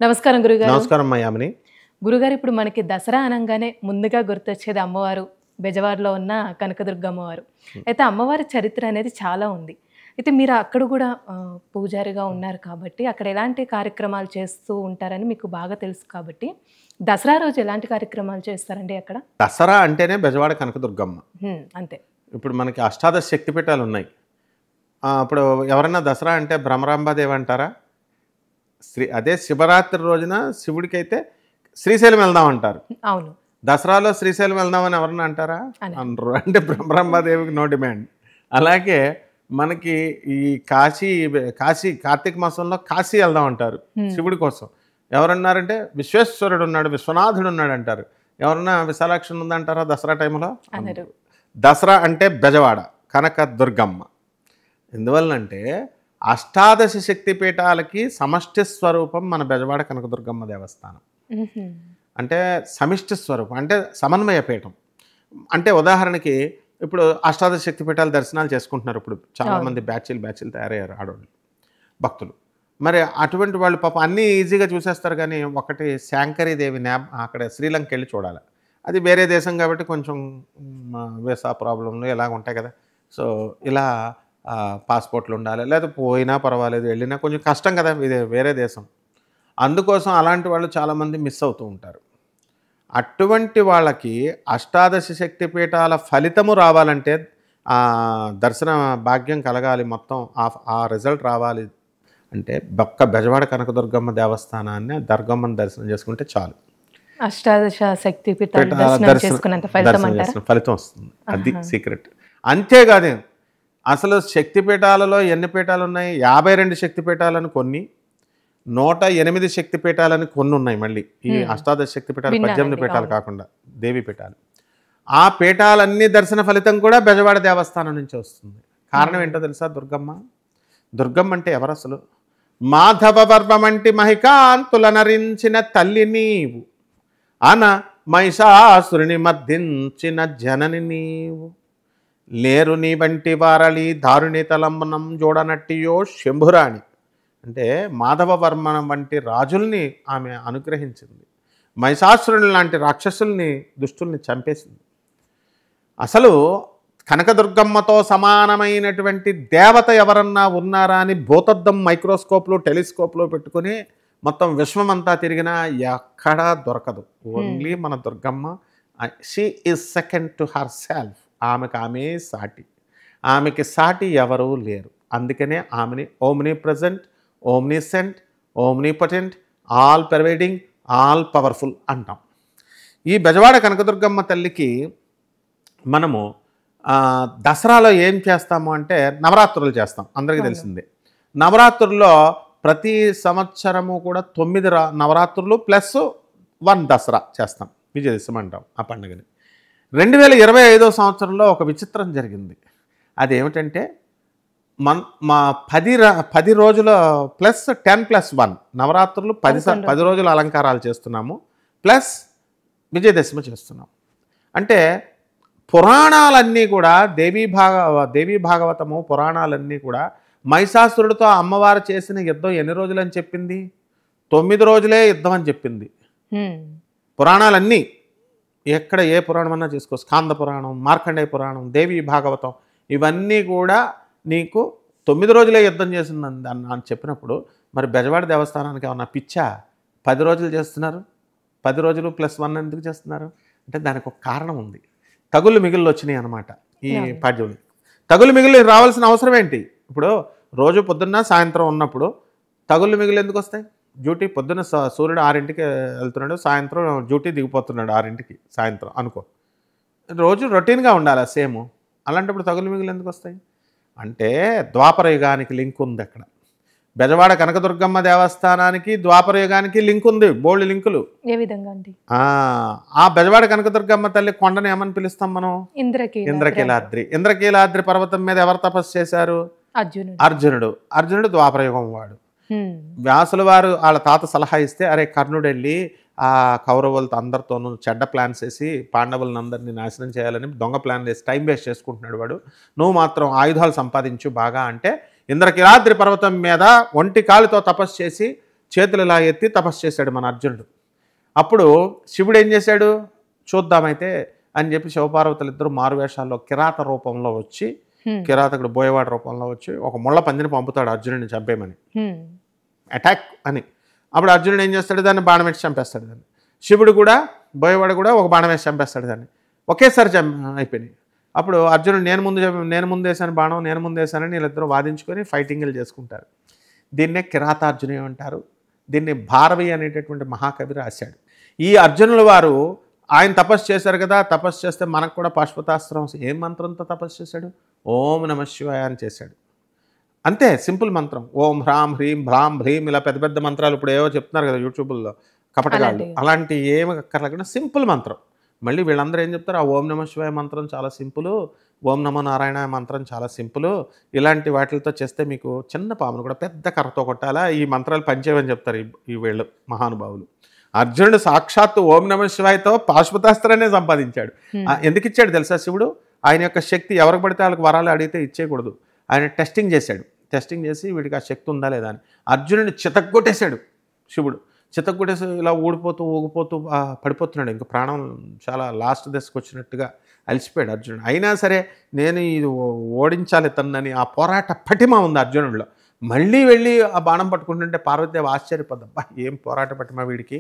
నమస్కారం గురుగారు. నమస్కారం అమ్మా యామిని. గురుగారు, ఇప్పుడు మనకి దసరా అనంగానే ముందుగా గుర్తొచ్చేది అమ్మవారు, బెజవాడలో ఉన్న కనకదుర్గమ్మవారు. అయితే అమ్మవారి చరిత్ర అనేది చాలా ఉంది. అయితే మీరు అక్కడ కూడా పూజారిగా ఉన్నారు కాబట్టి అక్కడ ఎలాంటి కార్యక్రమాలు చేస్తూ ఉంటారని మీకు బాగా తెలుసు కాబట్టి, దసరా రోజు ఎలాంటి కార్యక్రమాలు చేస్తారండి అక్కడ? దసరా అంటేనే బెజవాడ కనకదుర్గమ్మ. అంతే. ఇప్పుడు మనకి అష్టాదశ శక్తిపీఠాలు ఉన్నాయి. ఇప్పుడు ఎవరైనా దసరా అంటే భ్రమరాంబాదేవి అంటారా? అదే శివరాత్రి రోజున శివుడికైతే శ్రీశైలం వెళ్దాం అంటారు. అవును. దసరాలో శ్రీశైలం వెళ్దామని ఎవరన్నా అంటారా? అనరు. అంటే భ్రమరాంబాదేవికి నో డిమాండ్. అలాగే మనకి ఈ కాశీ కార్తీక మాసంలో కాశీ వెళ్దాం అంటారు శివుడి కోసం. ఎవరన్నారంటే విశ్వేశ్వరుడు ఉన్నాడు, విశ్వనాథుడు ఉన్నాడు అంటారు. ఎవరన్నా విశాలాక్షి ఉందంటారా దసరా టైంలో? దసరా అంటే బెజవాడ కనకదుర్గమ్మ. ఎందువల్లంటే అష్టాదశ శక్తిపీఠాలకి సమష్టి స్వరూపం మన బెజవాడ కనకదుర్గమ్మ దేవస్థానం. అంటే సమిష్టి స్వరూపం అంటే సమన్వయ పీఠం. అంటే ఉదాహరణకి ఇప్పుడు అష్టాదశ శక్తిపీఠాల దర్శనాలు చేసుకుంటున్నారు. ఇప్పుడు చాలామంది బ్యాచ్లు తయారయ్యారు ఆడవాళ్ళు భక్తులు. మరి అటువంటి వాళ్ళు పాపం అన్నీ ఈజీగా చూసేస్తారు. కానీ ఒకటి శాంకరీదేవి అక్కడ శ్రీలంక వెళ్ళి చూడాలి. అది వేరే దేశం కాబట్టి కొంచెం వీసా ప్రాబ్లంలు ఇలాగ ఉంటాయి కదా. సో ఇలా పాస్పోర్ట్లు ఉండాలి, లేదా పోయినా పర్వాలేదు, వెళ్ళినా కొంచెం కష్టం కదా, ఇది వేరే దేశం. అందుకోసం అలాంటి వాళ్ళు చాలామంది మిస్ అవుతూ ఉంటారు. అటువంటి వాళ్ళకి అష్టాదశ శక్తిపీఠాల ఫలితము రావాలంటే దర్శన భాగ్యం కలగాలి, మొత్తం ఆ రిజల్ట్ రావాలి అంటే బెజవాడ కనకదుర్గమ్మ దేవస్థానాన్ని దుర్గమ్మని దర్శనం చేసుకుంటే చాలు. అష్టాదశ శక్తిపీఠాల దర్శనం ఫలితం వస్తుంది. అది సీక్రెట్. అంతేకాదు, అసలు శక్తిపీఠాలలో ఎన్ని పీఠాలు ఉన్నాయి? 52 శక్తిపీఠాలను కొన్ని, 108 శక్తిపీఠాలని కొన్ని ఉన్నాయి. మళ్ళీ ఈ అష్టాదశ శక్తిపీఠాలు 18 పీఠాలు కాకుండా దేవీ పీఠాలు. ఆ పీఠాలన్నీ దర్శన ఫలితం కూడా బెజవాడ దేవస్థానం నుంచి వస్తుంది. కారణం ఏంటో తెలుసా? దుర్గమ్మ అంటే ఎవరు అసలు? మాధవ వర్మమంటి మహికాంతుల నరించిన తల్లి నీవు, అన మహిషాసురుని మర్దించిన జనని నీవు, లేరు నీ వంటి వారళి దారుణి తలంబనం జోడనట్టియో శంభురాణి. అంటే మాధవవర్మ వంటి రాజుల్ని ఆమె అనుగ్రహించింది. మహిషాసురుని లాంటి రాక్షసుల్ని దుష్టుల్ని చంపేసింది. అసలు కనకదుర్గమ్మతో సమానమైనటువంటి దేవత ఎవరన్నా ఉన్నారా అని భూతద్దం మైక్రోస్కోప్లో టెలిస్కోప్లో పెట్టుకుని మొత్తం విశ్వమంతా తిరిగినా ఎక్కడా దొరకదు. ఓన్లీ మన Durgamma. She is second to herself. ఆమె సాటి. ఆమెకి సాటి ఎవరూ లేరు. అందుకనే ఆమెని omnipresent, omniscient, omnipotent, all pervading, all powerful అంటాం. ఈ బెజవాడ కనకదుర్గమ్మ తల్లికి మనము దసరాలో ఏం చేస్తాము అంటే నవరాత్రులు చేస్తాం. అందరికీ తెలిసిందే. నవరాత్రుల్లో ప్రతి సంవత్సరము కూడా 9 నవరాత్రులు ప్లస్ 1 దసరా చేస్తాం. విజయదశమి అంటాం ఆ పండుగని. 2025 సంవత్సరంలో ఒక విచిత్రం జరిగింది. అదేమిటంటే మా 10 రోజుల ప్లస్ 10+1 నవరాత్రులు 10 రోజుల అలంకారాలు చేస్తున్నాము, ప్లస్ విజయదశమి చేస్తున్నాం. అంటే పురాణాలన్నీ కూడా దేవీ భాగవతము పురాణాలన్నీ కూడా మహిషాసురుడితో అమ్మవారు చేసిన యుద్ధం ఎన్ని రోజులు అని చెప్పింది? 9 రోజులే యుద్ధం అని చెప్పింది. పురాణాలన్నీ ఎక్కడ ఏ పురాణం అన్నా చేసుకో, స్కాంద పురాణం, మార్కండేయ పురాణం, దేవీ భాగవతం, ఇవన్నీ కూడా నీకు 9 రోజులే యుద్ధం చేసింది అని చెప్పినప్పుడు మరి బెజవాడ దేవస్థానానికి ఏమన్నా పిచ్చా? 10 రోజులు చేస్తున్నారు. 10 రోజులు +1 ఎందుకు చేస్తున్నారు అంటే దానికి ఒక కారణం ఉంది. తగులు మిగుళ్ళు వచ్చినాయి అన్నమాట. ఈ పాడ్యములు తగులు మిగుళ్ళు రావాల్సిన అవసరం ఏంటి? ఇప్పుడు రోజు పొద్దున్న సాయంత్రం ఉన్నప్పుడు తగులు మిగులు ఎందుకు వస్తాయి? డ్యూటీ పొద్దున్న సూర్యుడు 6ంటికి వెళ్తున్నాడు, సాయంత్రం డ్యూటీ దిగిపోతున్నాడు 6ంటికి సాయంత్రం అనుకో. రోజు రొటీన్గా ఉండాలి సేమ్. అలాంటప్పుడు తగులు మిగులు ఎందుకు వస్తాయి అంటే ద్వాపర యుగానికి లింక్ ఉంది అక్కడ. బెజవాడ కనకదుర్గమ్మ దేవస్థానానికి ద్వాపర యుగానికి లింక్ ఉంది, బోల్డ్ లింకులు. ఏ విధంగా అండి? ఆ బెజవాడ కనకదుర్గమ్మ తల్లి కొండని ఏమని పిలుస్తాం మనం? ఇంద్రకీలాద్రి. ఇంద్రకీలాద్రి పర్వతం మీద ఎవరు తపస్సు చేశారు? అర్జునుడు ద్వాపర యుగం వాడు. వ్యాసుల వారు వాళ్ళ తాత సలహా ఇస్తే, అరే కర్ణుడు వెళ్ళి ఆ కౌరవులతో అందరితోనూ చెడ్డ ప్లాన్స్ వేసి పాండవులను అందరినీ నాశనం చేయాలని దొంగ ప్లాన్ వేసి టైం వేస్ట్ చేసుకుంటున్నాడు వాడు, నువ్వు మాత్రం ఆయుధాలు సంపాదించు బాగా అంటే ఇంద్రకీలాద్రి పర్వతం మీద ఒంటి కాలుతో తపస్సు చేసి చేతులు ఇలా ఎత్తి తపస్సు చేశాడు మన అర్జునుడు. అప్పుడు శివుడు ఏం చేశాడు, చూద్దామైతే అని చెప్పి శివపార్వతులు ఇద్దరు మారువేషాల్లో కిరాత రూపంలో వచ్చి, కిరాతకుడు బోయవాడ రూపంలో వచ్చి ఒక ముళ్ళ పందిని పంపుతాడు అర్జునుడిని చంపేయమని, అటాక్ అని. అప్పుడు అర్జునుడు ఏం చేస్తాడు, దాన్ని బాణం వేసి చంపేస్తాడు దాన్ని. శివుడు కూడా బోయవాడు కూడా ఒక బాణం వేసి చంపేస్తాడు దాన్ని. ఒకేసారి అయిపోయినాయి. అప్పుడు అర్జునుడు నేను ముందు వేసాను బాణం, నేను ముందు వేసానని వీళ్ళిద్దరూ వాదించుకొని ఫైటింగ్లు చేసుకుంటారు. దీన్నే కిరాతార్జునీయం అంటారు. దీన్ని భారవి అనేటటువంటి మహాకవి రాశాడు. ఈ అర్జునుల వారు ఆయన తపస్సు చేశారు కదా, తపస్సు చేస్తే మనకు కూడా పాశుపతాస్త్రం ఏం మంత్రంతో తపస్సు చేశాడు, ఓం నమ శివాయ అని చేశాడు. అంతే, సింపుల్ మంత్రం. ఓం హ్రాం హ్రీం భ్రాం భ్రీం ఇలా పెద్ద పెద్ద మంత్రాలు ఇప్పుడు ఏవో చెప్తున్నారు కదా యూట్యూబ్లో కపటగాళ్ళు, అలాంటి ఏమి అక్కర్లేకుండా సింపుల్ మంత్రం. మళ్ళీ వీళ్ళందరూ ఏం చెప్తారు, ఆ ఓం నమ శివాయ మంత్రం చాలా సింపుల్, ఓం నమో నారాయణ మంత్రం చాలా సింపుల్, ఇలాంటి వాటితో చేస్తే మీకు చిన్న పామును కూడా పెద్ద కర్రతో కొట్టాలా, ఈ మంత్రాలు పనిచేయమని చెప్తారు ఈ వీళ్ళు మహానుభావులు. అర్జునుడు సాక్షాత్తు ఓం నమ శివాయతో పాశుపతాస్త్రాన్ని సంపాదించాడు. ఎందుకు ఇచ్చాడు తెలుసా శివుడు? ఆయన యొక్క శక్తి ఎవరికి పడితే వాళ్ళకి వరాలు అడిగితే ఇచ్చేయకూడదు. ఆయన టెస్టింగ్ చేశాడు. టెస్టింగ్ చేసి వీడికి ఆ శక్తి ఉందా లేదా అని అర్జునుడిని చితగ్గొట్టేశాడు శివుడు. చితగ్గొట్టేసి ఇలా ఊగిపోతూ పడిపోతున్నాడు. ఇంకా ప్రాణం చాలా లాస్ట్ దశకు వచ్చినట్టుగా అలసిపోయాడు అర్జునుడు. అయినా సరే నేను ఇది ఓడించాలి తనని ఆ పోరాట పటిమ ఉంది అర్జునుడిలో. మళ్ళీ వెళ్ళి ఆ బాణం పట్టుకుంటుంటే పార్వతీదేవి ఆశ్చర్యపోద్దబ్బా ఏం పోరాట పటిమ వీడికి.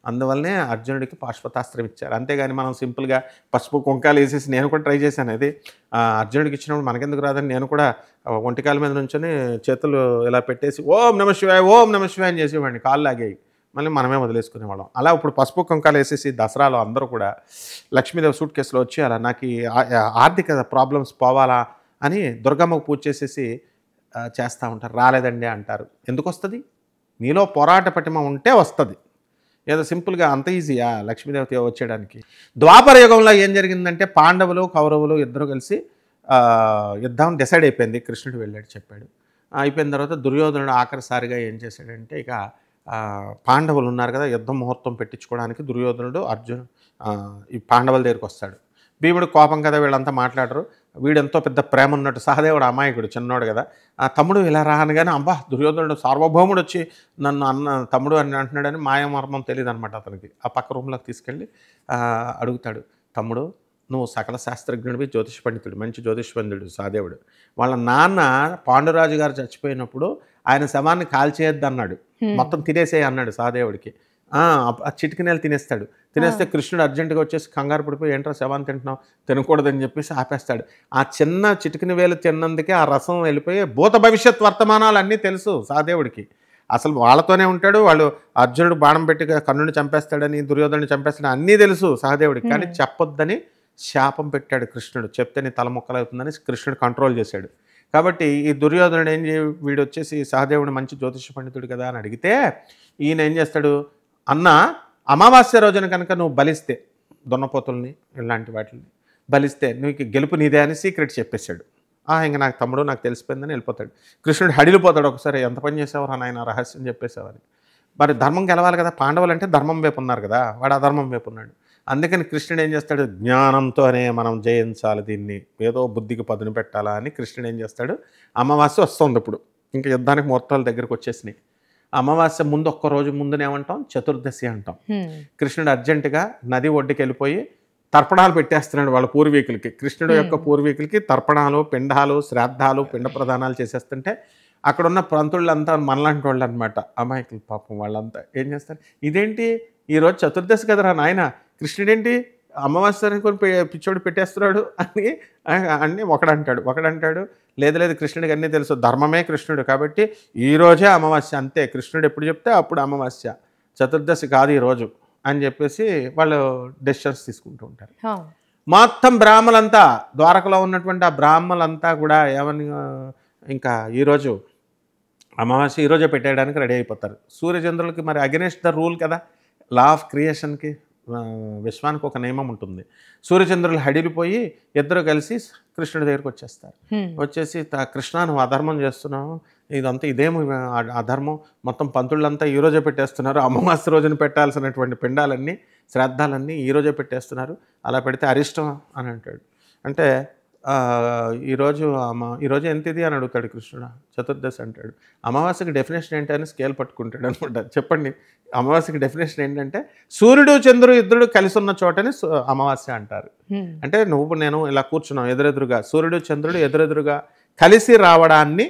అందువల్లనే అర్జునుడికి పాశుపతాస్త్రం ఇచ్చారు. అంతేగాని మనం సింపుల్గా పసుపు కుంకాలు వేసేసి నేను కూడా ట్రై చేశాను. అది అర్జునుడికి ఇచ్చినప్పుడు మనకెందుకు రాదని నేను కూడా ఒంటికాల మీద నుంచొని చేతులు ఇలా పెట్టేసి ఓం నమ శివాయ ఓం నమ శివాయ అని చేసేవాడిని. కాళ్ళు లాగాయి, మళ్ళీ మనమే వదిలేసుకునేవాళ్ళం. అలా ఇప్పుడు పసుపు కుంకాలు వేసేసి దసరాలో అందరూ కూడా లక్ష్మీదేవి సూట్ కేసులో వచ్చి అలా నాకు ఆర్థిక ప్రాబ్లమ్స్ పోవాలా అని దుర్గమ్మకు పూజ చేసేసి చేస్తూ ఉంటారు. రాలేదండి అంటారు. ఎందుకు వస్తుంది? నీలో పోరాట పటిమ ఉంటే వస్తుంది. ఏదో సింపుల్గా అంత ఈజీయా లక్ష్మీదేవత వచ్చేయడానికి? ద్వాపర యుగంలో ఏం జరిగిందంటే పాండవులు కౌరవులు ఇద్దరు కలిసి యుద్ధం డిసైడ్ అయిపోయింది. కృష్ణుడు వెళ్ళాడు చెప్పాడు. అయిపోయిన తర్వాత దుర్యోధనుడు ఆఖరిసారిగా ఏం చేశాడంటే ఇక పాండవులు ఉన్నారు కదా యుద్ధం ముహూర్తం పెట్టించుకోవడానికి దుర్యోధనుడు ఈ పాండవుల దగ్గరికి వస్తాడు. భీముడు కోపం కదా వీళ్ళంతా మాట్లాడరు, వీడెంతో పెద్ద ప్రేమ ఉన్నట్టు, సహదేవుడు అమాయకుడు చిన్నోడు కదా, ఆ తమ్ముడు ఇలా రానగానే అబ్బా దుర్యోధనుడు సార్వభౌముడు వచ్చి నన్ను తమ్ముడు అని అంటున్నాడని మాయమర్మం తెలియదు అనమాట అతనికి. ఆ పక్క రూమ్లోకి తీసుకెళ్ళి అడుగుతాడు, తమ్ముడు నువ్వు సకల శాస్త్రజ్ఞుడివి, జ్యోతిష పండితుడు, మంచి జ్యోతిష పండితుడు సహదేవుడు. వాళ్ళ నాన్న పాండురాజు గారు చచ్చిపోయినప్పుడు ఆయన శవాన్ని కాల్చేయద్దు అన్నాడు, మొత్తం తినేసేయి అన్నాడు సహదేవుడికి. ఆ చిటికినేలు తినేస్తాడు. తినేస్తే కృష్ణుడు అర్జెంటుగా వచ్చేసి కంగారు పడిపోయి ఏంట్రా శవాన్ని తింటున్నావు, తినకూడదని చెప్పేసి ఆపేస్తాడు. ఆ చిన్న చిటికిన వేలు తిన్నందుకే ఆ రసం వెళ్ళిపోయి భూత భవిష్యత్ వర్తమానాలు అన్నీ తెలుసు సహదేవుడికి. అసలు వాళ్ళతోనే ఉంటాడు. వాళ్ళు అర్జునుడు బాణం పెట్టి కర్ణుడిని చంపేస్తాడని దుర్యోధనుని చంపేస్తాడని అన్నీ తెలుసు సహదేవుడికి. కానీ చెప్పొద్దని శాపం పెట్టాడు కృష్ణుడు. చెప్తే నీ తల ముక్కలవుతుందని కృష్ణుడు కంట్రోల్ చేశాడు. కాబట్టి ఈ దుర్యోధనుడు వీడు వచ్చేసి సహదేవుడు మంచి జ్యోతిష పండితుడు కదా అని అడిగితే ఈయన ఏం చేస్తాడు, అన్న అమావాస్య రోజున కనుక నువ్వు బలిస్తే దున్నపోతుల్ని ఇలాంటి వాటిని బలిస్తే నీకు గెలుపు నీదే అని సీక్రెట్ చెప్పేశాడు. ఇంక నాకు తమ్ముడు నాకు తెలిసిపోయిందని వెళ్ళిపోతాడు. కృష్ణుడు హడిలిపోతాడు ఒకసారి, ఎంత పని చేసేవారు నాయన రహస్యం చెప్పేసేవారు. మరి ధర్మం గెలవాలి కదా, పాండవులు అంటే ధర్మం వైపు ఉన్నారు కదా, వాడు అధర్మం వైపు ఉన్నాడు. అందుకని కృష్ణుడు ఏం చేస్తాడు, జ్ఞానంతోనే మనం జయించాలి దీన్ని, ఏదో బుద్ధికి పదును పెట్టాలా అని కృష్ణుడు ఏం చేస్తాడు, అమావాస్య వస్తుంది ఇప్పుడు, ఇంకా యుద్ధానికి ముహూర్తాలు దగ్గరికి వచ్చేసినాయి. అమావాస్య ముందు ఒక్కరోజు ముందునే ఏమంటాం, చతుర్దశి అంటాం. కృష్ణుడు అర్జెంటుగా నది ఒడ్డుకి వెళ్ళిపోయి తర్పణాలు పెట్టేస్తున్నాడు వాళ్ళ పూర్వీకులకి. కృష్ణుడు యొక్క పూర్వీకులకి తర్పణాలు, పిండాలు, శ్రాద్ధాలు, పిండ ప్రదానాలు చేసేస్తుంటే అక్కడున్న ప్రాంతుళ్ళంతా మనలాంటి వాళ్ళు అనమాట, అమాయకులు పాపం. వాళ్ళంతా ఏం చేస్తారు, ఇదేంటి ఈరోజు చతుర్దశి కదరా నాయన, కృష్ణుడేంటి అమావాస్య కొని పిచ్చోడు పెట్టేస్తున్నాడు అని ఒకడంటాడు. లేదు కృష్ణుడికి అన్నీ తెలుసు, ధర్మమే కృష్ణుడు కాబట్టి ఈరోజే అమావాస్య అంతే, కృష్ణుడు ఎప్పుడు చెప్తే అప్పుడు అమావాస్య, చతుర్దశి కాదు ఈరోజు అని చెప్పేసి వాళ్ళు డెసిషన్స్ తీసుకుంటూ ఉంటారు. మొత్తం బ్రాహ్మలంతా ద్వారకలో ఉన్నటువంటి ఆ బ్రాహ్మలంతా కూడా ఏమని ఇంకా ఈరోజు అమావాస్య ఈరోజే పెట్టేయడానికి రెడీ అయిపోతారు. సూర్యచంద్రులకి మరి అగెనిస్ట్ ద రూల్ కదా, లా ఆఫ్ క్రియేషన్కి విశ్వానికి ఒక నియమం ఉంటుంది. సూర్యచంద్రులు హడిలిపోయి ఇద్దరు కలిసి కృష్ణుడి దగ్గరికి వచ్చేస్తారు. వచ్చేసి కృష్ణ నువ్వు అధర్మం చేస్తున్నావు, ఇదేమో అధర్మం, మొత్తం పంతుళ్ళంతా ఈరోజే పెట్టేస్తున్నారు, అమావాస్య రోజున పెట్టాల్సినటువంటి పిండాలన్నీ శ్రాద్ధాలన్నీ ఈరోజే పెట్టేస్తున్నారు, అలా పెడితే అరిష్టం అని అంటాడు. అంటే ఈరోజు ఎంత ఇది అని అడుగుతాడు కృష్ణుడు. చతుర్దశి అంటాడు. అమావాస్యకి డెఫినేషన్ ఏంటని స్కేల్ పట్టుకుంటాడు అనమాట. చెప్పండి, అమావాస్యకి డెఫినేషన్ ఏంటంటే సూర్యుడు చంద్రుడు ఇద్దరు కలిసి ఉన్న చోటని అమావాస్య అంటారు. అంటే నేను ఇలా కూర్చున్నాం ఎదురెదురుగా, సూర్యుడు చంద్రుడు ఎదురెదురుగా కలిసి రావడాన్ని,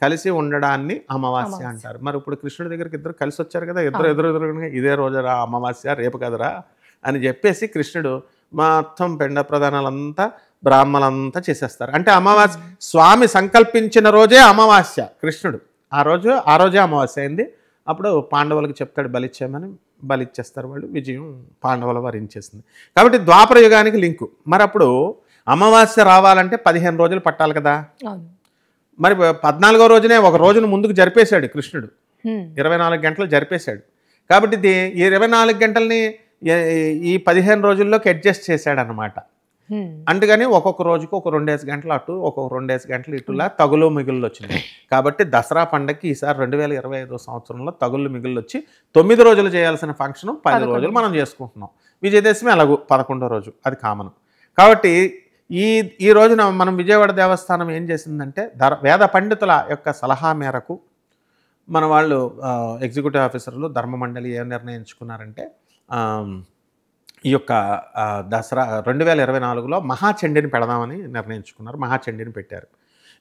కలిసి ఉండడాన్ని అమావాస్య అంటారు. మరి ఇప్పుడు కృష్ణుడి దగ్గరికి ఇద్దరు కలిసి వచ్చారు కదా, ఇద్దరు ఎదురెదురుగా ఇదే రోజురా అమావాస్య, రేపు కదరా అని చెప్పేసి కృష్ణుడు మొత్తం పిండ ప్రధానాలంతా బ్రాహ్మలంతా చేసేస్తారు. అంటే అమావాస్య స్వామి సంకల్పించిన రోజే అమావాస్య. కృష్ణుడు ఆ రోజే అమావాస్య అయింది. అప్పుడు పాండవులకు చెప్తాడు బలిచ్చేయమని, బలిచ్చేస్తారు. వాళ్ళు విజయం పాండవుల వరించేసింది. కాబట్టి ద్వాపర యుగానికి లింకు. మరి అప్పుడు అమావాస్య రావాలంటే 15 రోజులు పట్టాలి కదా. మరి 14వ రోజునే ఒక రోజును ముందుకు జరిపేశాడు కృష్ణుడు. 24 గంటలు జరిపేశాడు. కాబట్టి ఈ 24 గంటల్ని ఈ 15 రోజుల్లోకి అడ్జస్ట్ చేశాడు అనమాట. అందుకని ఒక్కొక్క రోజుకు ఒక 2 గంటలు అటు, ఒక్కొక్క 2 గంటలు ఇటులా తగులు మిగుళ్ళు వచ్చినాయి. కాబట్టి దసరా పండగకి ఈసారి 2025 సంవత్సరంలో తగుళ్ళు మిగుళ్ళు వచ్చి 9 రోజులు చేయాల్సిన ఫంక్షన్ 10 రోజులు మనం చేసుకుంటున్నాం. విజయదశమి అలాగూ 11వ రోజు, అది కామన్. కాబట్టి ఈ రోజున మనం విజయవాడ దేవస్థానం ఏం చేసిందంటే వేద పండితుల యొక్క సలహా మేరకు మన వాళ్ళు ఎగ్జిక్యూటివ్ ఆఫీసర్లు ధర్మమండలి ఏం నిర్ణయించుకున్నారంటే ఈ యొక్క దసరా 2024లో మహాచండీని పెడదామని నిర్ణయించుకున్నారు. మహాచండీని పెట్టారు.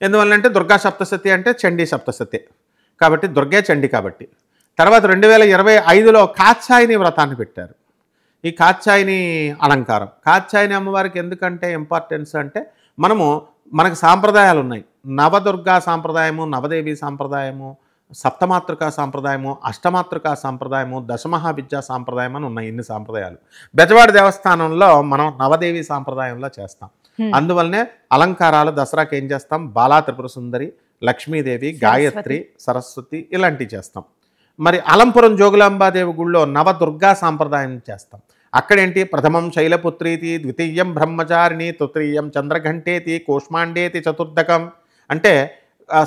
ఎందువల్లంటే దుర్గా సప్తశతి అంటే చండీ సప్తశతి కాబట్టి దుర్గే చండీ కాబట్టి. తర్వాత 2025లో కాత్యాయని వ్రతాన్ని పెట్టారు. ఈ కాత్యాయని అలంకారం, కాత్యాయని అమ్మవారికి ఎందుకంటే ఇంపార్టెన్స్ అంటే మనకు సాంప్రదాయాలు ఉన్నాయి. నవదుర్గా సాంప్రదాయము, నవదేవి సాంప్రదాయము, సప్తమాతృకా సాంప్రదాయము, అష్టమాతృకా సాంప్రదాయము, దశమహావిద్యా సాంప్రదాయం అని ఉన్నాయి. ఇన్ని సాంప్రదాయాలు బెజవాడ దేవస్థానంలో మనం నవదేవి సాంప్రదాయంలో చేస్తాం. అందువల్లనే అలంకారాలు దసరాకి ఏం చేస్తాం, బాలా త్రిపుర సుందరి, లక్ష్మీదేవి, గాయత్రి, సరస్వతి ఇలాంటివి చేస్తాం. మరి అలంపురం జోగులాంబాదేవి గుళ్ళో నవదుర్గా సాంప్రదాయం చేస్తాం. అక్కడేంటి, ప్రథమం శైలపుత్రీతి, ద్వితీయం బ్రహ్మచారిణి, తృతీయం చంద్రఘంటేతి, కూష్మాండేతి చతుర్దకం అంటే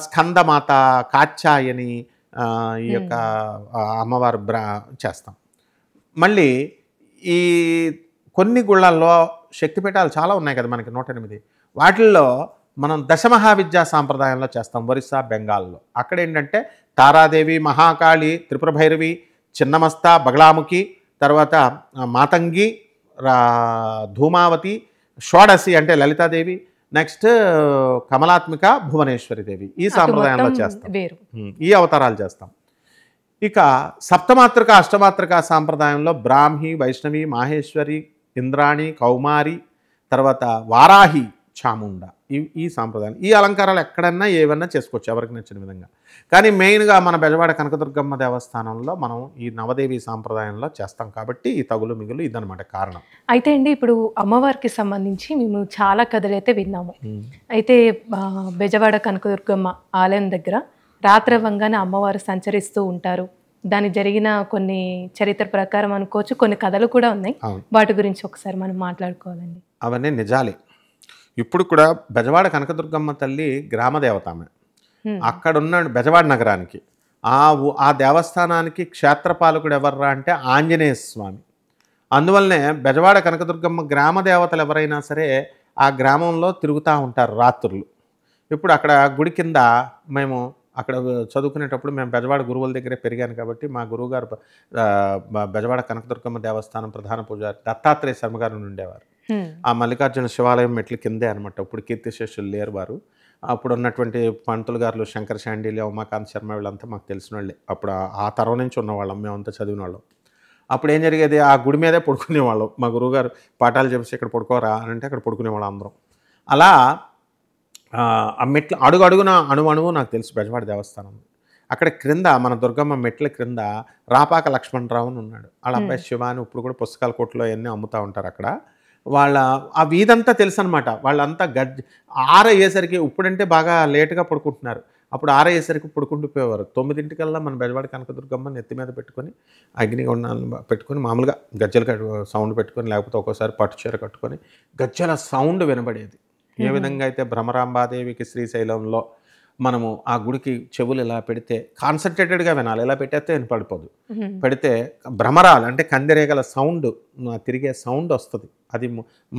స్కందమాత, కాత్యాయని ఈ యొక్క అమ్మవారు చేస్తాం. మళ్ళీ ఈ కొన్ని గుళ్ళల్లో శక్తిపీఠాలు చాలా ఉన్నాయి కదా మనకి 108. వాటిల్లో మనం దశమహావిద్యా సాంప్రదాయంలో చేస్తాం. ఒరిస్సా, బెంగాల్లో అక్కడ ఏంటంటే తారాదేవి, మహాకాళి, త్రిపుర భైరవి, చిన్నమస్త, బగలాముఖి, తర్వాత మాతంగి, ధూమావతి, షోడసి అంటే లలితాదేవి, నెక్స్ట్ కమలాత్మిక, భువనేశ్వరి దేవి. ఈ సాంప్రదాయంలో చేస్తాం, ఈ అవతారాలు చేస్తాం. ఇక సప్తమాతృక, అష్టమాతృక సాంప్రదాయంలో బ్రాహ్మి, వైష్ణవి, మాహేశ్వరి, ఇంద్రాణి, కౌమారి, తర్వాత వారాహి, చాముండ, ఈ సాంప్రదాయం. ఈ అలంకారాలు ఎక్కడన్నా ఏవన్నా చేసుకోవచ్చు ఎవరికి నచ్చిన విధంగా. కానీ మెయిన్గా మన బెజవాడ కనకదుర్గమ్మ దేవస్థానంలో మనం ఈ నవదేవి సాంప్రదాయంలో చేస్తాం కాబట్టి ఈ తగులు మిగులు ఇదనమాట కారణం. అయితే అండి ఇప్పుడు అమ్మవారికి సంబంధించి మేము చాలా కథలు అయితే విన్నాము. అయితే బెజవాడ కనకదుర్గమ్మ ఆలయం దగ్గర రాత్రవంగానే అమ్మవారు సంచరిస్తూ ఉంటారు. దానికి జరిగిన కొన్ని చరిత్ర ప్రకారం అనుకోవచ్చు, కొన్ని కథలు కూడా ఉన్నాయి. వాటి గురించి ఒకసారి మనం మాట్లాడుకోవాలండి. అవన్నీ నిజాలే. ఇప్పుడు కూడా బెజవాడ కనకదుర్గమ్మ తల్లి గ్రామదేవత ఆమె. అక్కడ ఉన్నాడు బెజవాడ నగరానికి. ఆ దేవస్థానానికి క్షేత్రపాలకుడు ఎవర్రా అంటే ఆంజనేయ స్వామి. అందువల్లనే బెజవాడ కనకదుర్గమ్మ గ్రామ దేవతలు ఎవరైనా సరే ఆ గ్రామంలో తిరుగుతూ ఉంటారు రాత్రులు. ఇప్పుడు అక్కడ గుడి కింద మేము అక్కడ చదువుకునేటప్పుడు మేము బెజవాడ గురువుల దగ్గరే పెరిగాను కాబట్టి మా గురువుగారు బెజవాడ కనకదుర్గమ్మ దేవస్థానం ప్రధాన పూజారి దత్తాత్రేయ శర్మ గారు ఉండేవారు. ఆ మల్లికార్జున శివాలయం మెట్ల కిందే అనమాట. ఇప్పుడు కీర్తిశేషులు లేరు వారు. అప్పుడు ఉన్నటువంటి పంతులు గారులు శంకర శాండిల్య, ఉమాకాంత్ శర్మ వీళ్ళంతా మాకు తెలిసిన వాళ్ళే. అప్పుడు ఆ తరం నుంచి ఉన్నవాళ్ళం, మేమంతా చదివిన వాళ్ళం. అప్పుడు ఏం జరిగేది, ఆ గుడి మీదే పడుకునేవాళ్ళం. మా గురువుగారు పాఠాలు చెప్పేసి ఇక్కడ పడుకోరా అని అంటే అక్కడ పడుకునేవాళ్ళం అందరం. అలా ఆ మెట్లు అడుగున అణువు నాకు తెలుసు బెజవాడ దేవస్థానం. అక్కడ క్రింద మన దుర్గమ్మ మెట్ల క్రింద రాపాక లక్ష్మణరావు అని ఉన్నాడు. వాళ్ళ అబ్బాయి శివ అని ఇప్పుడు కూడా పుస్తకాల కొట్లో అవన్నీ అమ్ముతూ ఉంటారు అక్కడ. ఆ వీధంతా తెలుసు అనమాట. వాళ్ళంతా ఆరయ్యేసరికి, ఇప్పుడంటే బాగా లేటుగా పడుకుంటున్నారు, అప్పుడు ఆరయ్యేసరికి పడుకుంటూ పోయేవారు. 9 మన బెజవాడ కనకదుర్గమ్మ నెత్తి మీద పెట్టుకొని అగ్నిగుండాలను పెట్టుకొని మామూలుగా గజ్జలు సౌండ్ పెట్టుకొని, లేకపోతే ఒక్కోసారి పట్టుచీర కట్టుకొని గజ్జల సౌండ్ వినబడేది. ఏ విధంగా అయితే భ్రమరాంబాదేవికి శ్రీశైలంలో మనము ఆ గుడికి చెవులు ఇలా పెడితే కాన్సన్ట్రేటెడ్గా వినాలి, ఇలా పెట్టేస్తే వినపడిపోదు. పెడితే భ్రమరాలు అంటే కందిరేగల సౌండ్, తిరిగే సౌండ్ వస్తుంది. అది